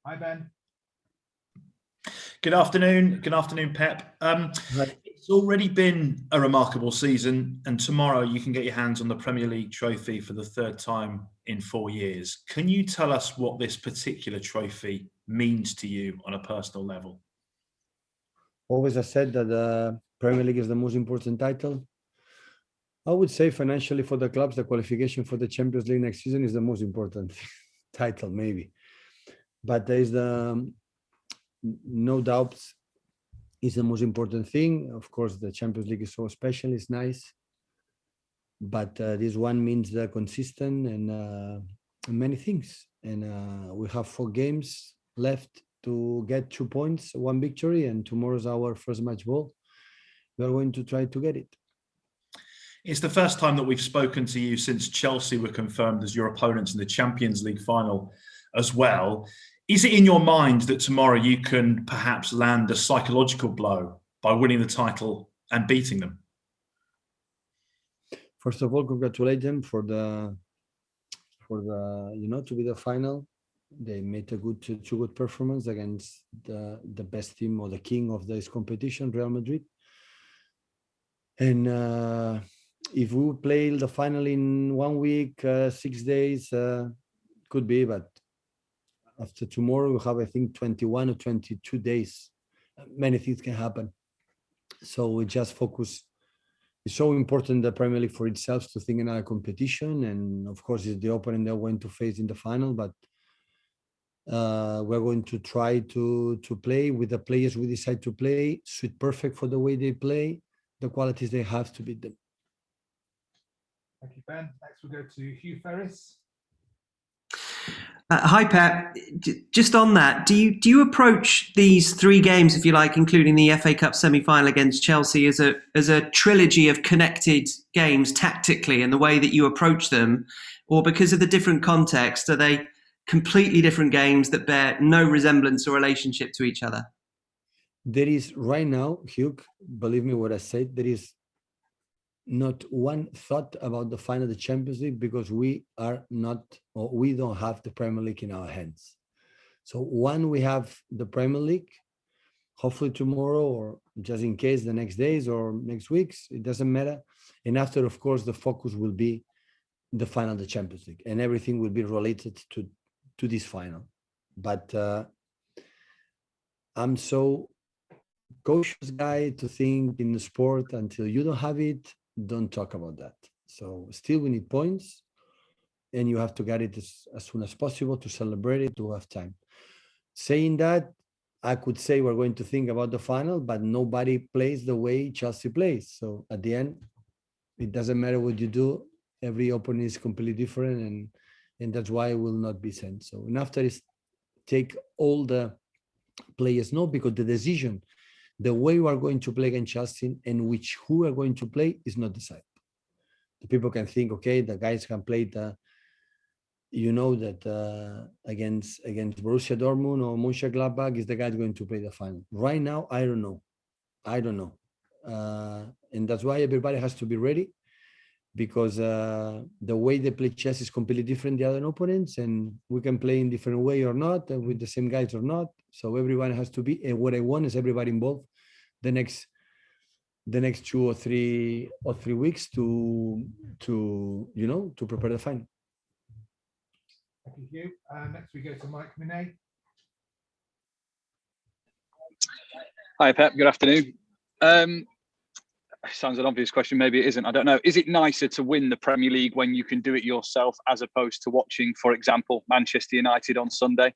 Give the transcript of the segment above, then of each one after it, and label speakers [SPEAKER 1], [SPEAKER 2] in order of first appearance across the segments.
[SPEAKER 1] Hi, Ben.
[SPEAKER 2] Good afternoon. Good afternoon, Pep. It's already been a remarkable season, and tomorrow you can get your hands on the Premier League trophy for the third time in 4 years. Can you tell us what this particular trophy means to you on a personal level?
[SPEAKER 3] Always I said that the Premier League is the most important title. I would say financially for the clubs, the qualification for the Champions League next season is the most important title, maybe. But there is no doubt is the most important thing. Of course, the Champions League is so special, it's nice. But this one means the consistent and many things. And we have 4 games left to get 2 points, 1 victory, and tomorrow's our first match ball. We are going to try to get it.
[SPEAKER 2] It's the first time that we've spoken to you since Chelsea were confirmed as your opponents in the Champions League final as well. Is it in your mind that tomorrow you can perhaps land a psychological blow by winning the title and beating them?
[SPEAKER 3] First of all, congratulate them for the to be the final. They made a two good performance against the best team or the king of this competition, Real Madrid. And if we play the final in 1 week, 6 days, could be, but after tomorrow we have, I think, 21 or 22 days. Many things can happen. So we just focus. It's so important, the Premier League for itself, to think another competition. And of course, it's the opponent they're going to face in the final, but we're going to try to play with the players we decide to play, suit perfect for the way they play, the qualities they have to beat them.
[SPEAKER 1] Thank you, Ben. Next we'll go to Hugh Ferris.
[SPEAKER 4] Hi, Pep. Just on that, do you approach these 3 games, if you like, including the FA Cup semi-final against Chelsea, as a trilogy of connected games tactically in the way that you approach them, or because of the different context, are they completely different games that bear no resemblance or relationship to each other?
[SPEAKER 3] There is right now, Hugh, believe me what I said, there is not one thought about the final of the Champions League, because we don't have the Premier League in our hands. So when we have the Premier League, hopefully tomorrow, or just in case the next days or next weeks, it doesn't matter. And after, of course, the focus will be the final of the Champions League, and everything will be related to this final. But I'm so cautious guy to think in the sport, until you don't have it, don't talk about that. So still we need points, and you have to get it as soon as possible to celebrate it, to have time. Saying that, I could say we're going to think about the final, but nobody plays the way Chelsea plays. So at the end, it doesn't matter what you do. Every opponent is completely different, and that's why it will not be sent. So, and after is take all the players know, because the decision, the way we are going to play against Chelsea and who are going to play is not decided. The people can think, okay, the guys can play against Borussia Dortmund or Mönchengladbach is the guy going to play the final. Right now, I don't know. And that's why everybody has to be ready, because the way they play chess is completely different than the other opponents, and we can play in different way or not, and with the same guys or not. So everyone has to be, and what I want is everybody involved the next 2 or 3 weeks to prepare the final.
[SPEAKER 1] Thank you, Hugh. Next we go to Mike Minet.
[SPEAKER 5] Hi, Pep. Good afternoon. Sounds an obvious question. Maybe it isn't. I don't know. Is it nicer to win the Premier League when you can do it yourself, as opposed to watching, for example, Manchester United on Sunday?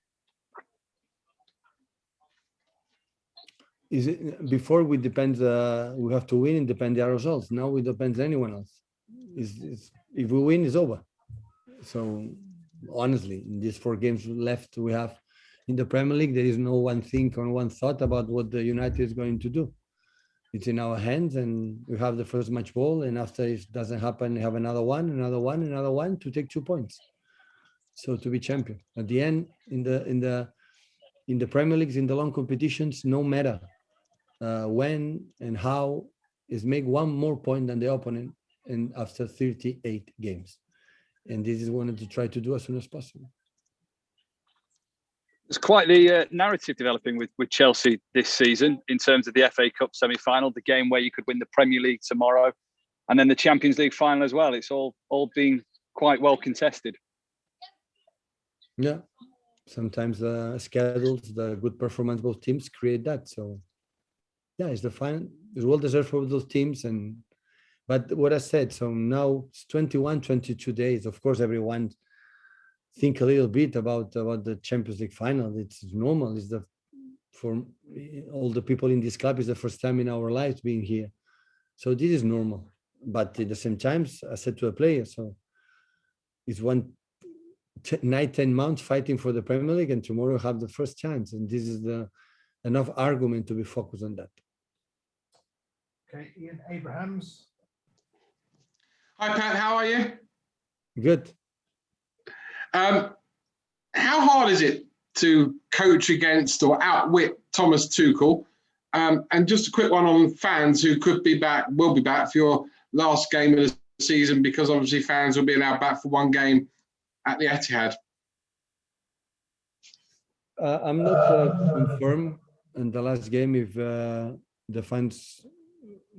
[SPEAKER 3] Is it before we depends? We have to win and depend on our results. Now it depends on anyone else. If we win, it's over. So honestly, in these 4 games left we have in the Premier League, there is no one thing or one thought about what the United is going to do. It's in our hands, and we have the first match ball. And after it doesn't happen, we have another one to take 2 points. So to be champion at the end in the Premier Leagues, in the long competitions, no matter when and how, is make 1 more point than the opponent, and after 38 games. And this is what to try to do as soon as possible.
[SPEAKER 5] There's quite the narrative developing with Chelsea this season in terms of the FA Cup semi-final, the game where you could win the Premier League tomorrow, and then the Champions League final as well. It's all been quite well contested.
[SPEAKER 3] Yeah, sometimes the schedules, the good performance both teams create that. So yeah, it's the final. It's well deserved for those teams. But what I said, so now it's 21, 22 days. Of course, everyone think a little bit about the Champions League final. It's normal. It's for all the people in this club, is the first time in our lives being here. So this is normal. But at the same time, I said to a player, so it's 9-10 months fighting for the Premier League, and tomorrow have the first chance. And this is enough argument to be focused on that.
[SPEAKER 1] Okay, Ian Abrahams.
[SPEAKER 6] Hi, Pat. How are you?
[SPEAKER 3] Good.
[SPEAKER 6] How hard is it to coach against or outwit Thomas Tuchel? And just a quick one on fans who will be back for your last game of the season, because obviously fans will be allowed back for one game at the Etihad.
[SPEAKER 3] I'm not confirmed in the last game if the fans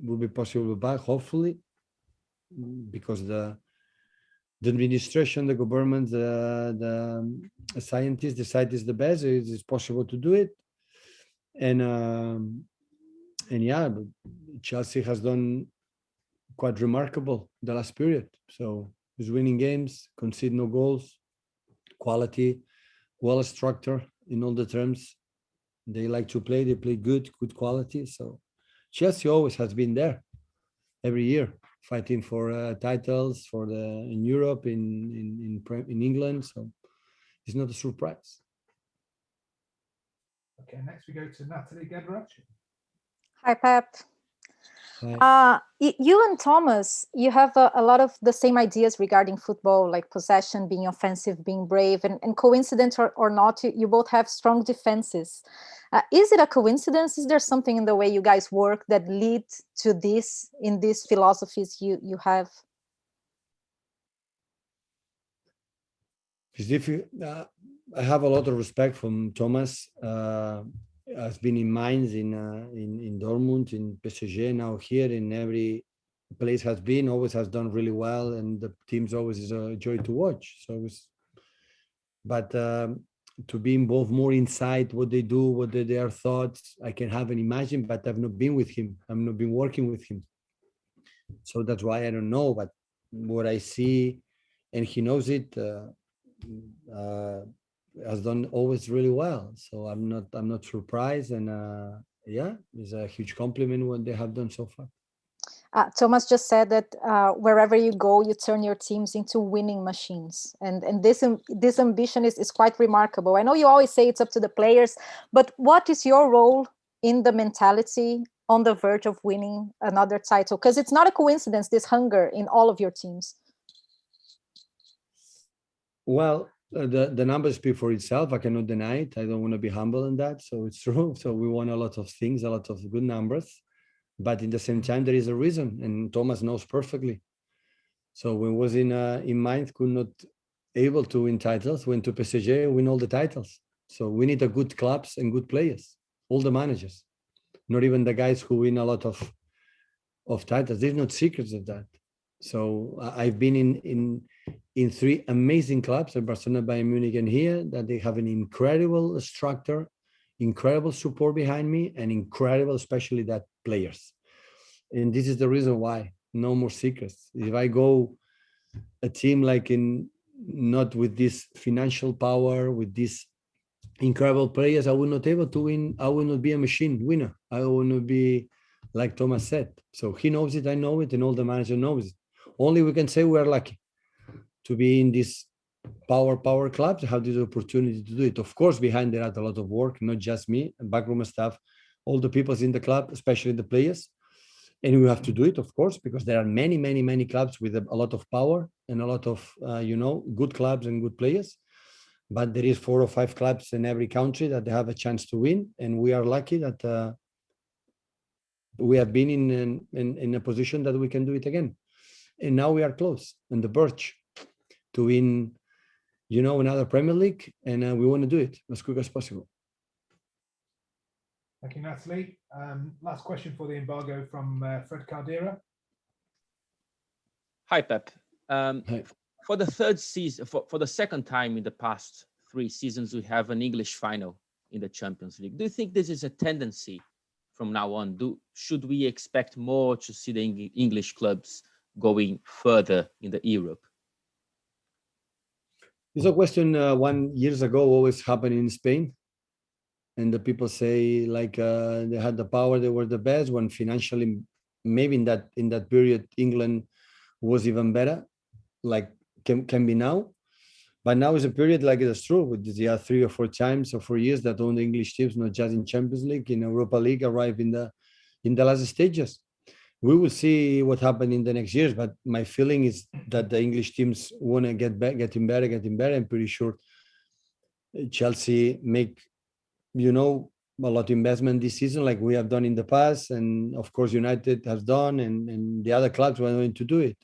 [SPEAKER 3] will be possible back, hopefully, because the administration, the government, the scientists decide is the best. It's possible to do it, and yeah, but Chelsea has done quite remarkable the last period. So it's winning games, concede no goals, quality, well structured in all the terms. They like to play. They play good quality. So Chelsea always has been there every year, fighting for titles in Europe, in England. So it's not a surprise.
[SPEAKER 1] Okay, next we go to Natalie Gedrach.
[SPEAKER 7] Hi, Pep.
[SPEAKER 3] Hi.
[SPEAKER 7] You and Thomas, you have a lot of the same ideas regarding football, like possession, being offensive, being brave, and coincidence or not, you both have strong defenses. Is it a coincidence? Is there something in the way you guys work that leads to this, in these philosophies you have?
[SPEAKER 3] It's difficult. I have a lot of respect from Thomas. Has been in Mainz, in Dortmund, in PSG, now here, in every place has been, always has done really well, and the teams always is a joy to watch. So but to be involved more inside what they do, what their thoughts, I can have and imagine, but I've not been with him. I've not been working with him. So that's why I don't know, but what I see, and he knows it, has done always really well. So I'm not surprised, and yeah, it's a huge compliment what they have done so far.
[SPEAKER 7] Thomas just said that wherever you go, you turn your teams into winning machines, and this ambition is quite remarkable. I know you always say it's up to the players, but what is your role in the mentality on the verge of winning another title? Because it's not a coincidence, this hunger in all of your teams.
[SPEAKER 3] Well, the numbers speak for itself. I cannot deny it. I don't want to be humble in that. So it's true. So we won a lot of things, a lot of good numbers, but in the same time, there is a reason, and Thomas knows perfectly. So when was in Mainz, could not able to win titles, went to PSG, win all the titles. So we need a good clubs and good players, all the managers, not even the guys who win a lot of titles. There's no secrets of that. So I've been in three amazing clubs at Barcelona, Bayern Munich, and here, that they have an incredible structure, incredible support behind me, and incredible, especially that players. And this is the reason why. No more secrets. If I go a team like not with this financial power, with these incredible players, I will not able to win. I will not be a machine winner. I will not be like Thomas said. So he knows it, I know it, and all the manager knows it. Only we can say we are lucky to be in this power clubs, have this opportunity to do it. Of course, behind there are a lot of work, not just me, backroom staff, all the people in the club, especially the players. And we have to do it, of course, because there are many clubs with a lot of power and a lot of, good clubs and good players. But there is 4 or 5 clubs in every country that they have a chance to win. And we are lucky that we have been in a position that we can do it again. And now we are close on the verge to win another Premier League, and we want to do it as quick as possible.
[SPEAKER 1] Thank you, Natalie. Last question for the embargo from Fred Caldera.
[SPEAKER 8] Hi, Pep.
[SPEAKER 3] Hi.
[SPEAKER 8] For the third season, for the second time in the past 3 seasons, we have an English final in the Champions League. Do you think this is a tendency from now on? Should we expect more to see the English clubs going further in the Europe?
[SPEAKER 3] It's a question 1 year ago always happened in Spain. And the people say like they had the power, they were the best, when financially, maybe in that period, England was even better, like can be now. But now is a period like it's true, with the 3 or 4 times or 4 years that only English teams, not just in Champions League, in Europa League, arrive in the last stages. We will see what happens in the next years, but my feeling is that the English teams want to getting better. I'm pretty sure Chelsea make a lot of investment this season, like we have done in the past, and of course United has done, and the other clubs were going to do it.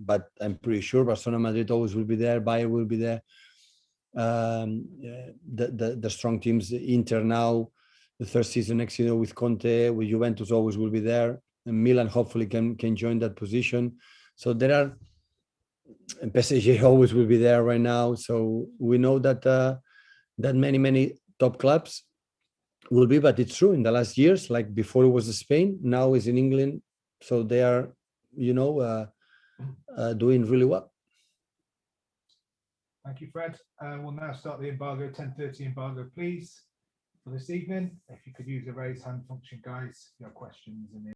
[SPEAKER 3] But I'm pretty sure Barcelona, Madrid always will be there, Bayern will be there. The strong teams, Inter now, the third season next year with Conte, with Juventus always will be there, and Milan hopefully can join that position. So there are, and PSG always will be there right now. So we know that that many top clubs will be, but it's true in the last years, like before it was Spain, now is in England, so they are doing really well.
[SPEAKER 1] Thank you, Fred. We'll now start the embargo, 10:30 embargo, please, for this evening. If you could use the raise hand function, guys, if you have questions in the